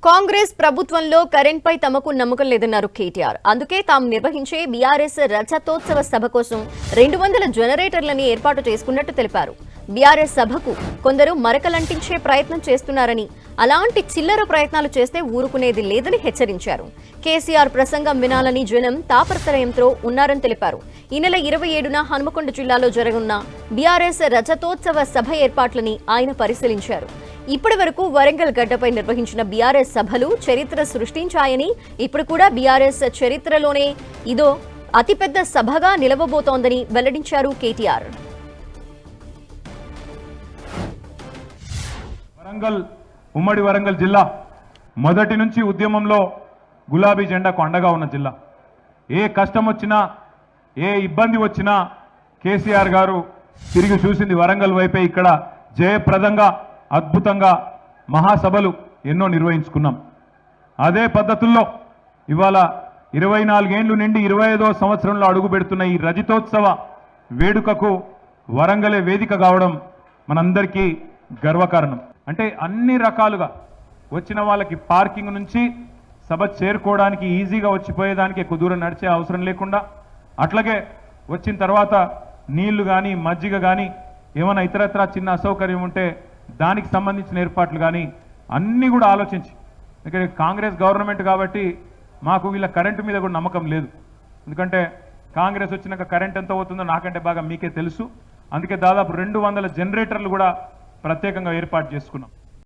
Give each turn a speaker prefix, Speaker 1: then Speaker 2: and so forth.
Speaker 1: కాంగ్రెస్ ప్రభుత్వంలో కరెంట్ పై తమకు నమ్మకం లేదన్నారు కేటీఆర్. అందుకే తాము నిర్వహించే బీఆర్ఎస్ రజతోత్సవ సభ కోసం 200 జనరేటర్లని ఏర్పాటు చేసుకున్నట్టు తెలిపారు. బీఆర్ఎస్ సభకు కొందరు మరకలంటించే ప్రయత్నం చేస్తున్నారని, అలాంటి చిల్లర ప్రయత్నాలు చేస్తే ఊరుకునేది లేదని హెచ్చరించారు. కేసీఆర్ ప్రసంగం వినాలని జనం తాపత్రయంతో ఉన్నారని తెలిపారు. ఈ నెల 27న హనుమకొండ జిల్లాలో జరగనున్న బీఆర్ఎస్ రజతోత్సవ సభ ఏర్పాట్లని ఆయన పరిశీలించారు. ఇప్పటి వరకు వరంగల్ గడ్డపై నిర్వహించిన బీఆర్ఎస్ సభలు చరిత్ర సృష్టించాయని, ఇప్పుడు కూడా బీఆర్ఎస్ చరిత్రలోనే ఇదో అతిపెద్ద సభగా నిలవబోతోందని వెల్లడించారు కేటీఆర్.
Speaker 2: ఉమ్మడి వరంగల్ జిల్లా మొదటి నుంచి ఉద్యమంలో గులాబీ జెండాకు అండగా ఉన్న జిల్లా. ఏ కష్టం వచ్చినా, ఏ ఇబ్బంది వచ్చినా కేసీఆర్ గారు తిరిగి చూసింది వరంగల్ వైపే. ఇక్కడ జయప్రదంగా అద్భుతంగా మహాసభలు ఎన్నో నిర్వహించుకున్నాం. అదే పద్ధతుల్లో ఇవాళ 24 ఏళ్లు నిండి 25వ సంవత్సరంలో అడుగు పెడుతున్న ఈ రజతోత్సవ వేడుకకు వరంగలే వేదిక కావడం మనందరికీ గర్వకారణం. అంటే అన్ని రకాలుగా వచ్చిన వాళ్ళకి పార్కింగ్ నుంచి సభ చేరుకోవడానికి ఈజీగా వచ్చిపోయేదానికి ఎక్కువ దూరం నడిచే అవసరం లేకుండా, అట్లాగే వచ్చిన తర్వాత నీళ్లు కానీ మజ్జిగ కానీ ఏమైనా ఇతరత్రా చిన్న అసౌకర్యం ఉంటే దానికి సంబంధించిన ఏర్పాట్లు కానీ అన్నీ కూడా ఆలోచించి, ఇక్కడ కాంగ్రెస్ గవర్నమెంట్ కాబట్టి మాకు వీళ్ళ కరెంటు మీద కూడా నమ్మకం లేదు. ఎందుకంటే కాంగ్రెస్ వచ్చినాక కరెంట్ ఎంత అవుతుందో నాకంటే బాగా మీకే తెలుసు. అందుకే దాదాపు 200 జనరేటర్లు కూడా ప్రత్యేకంగా ఏర్పాటు చేసుకున్నాం.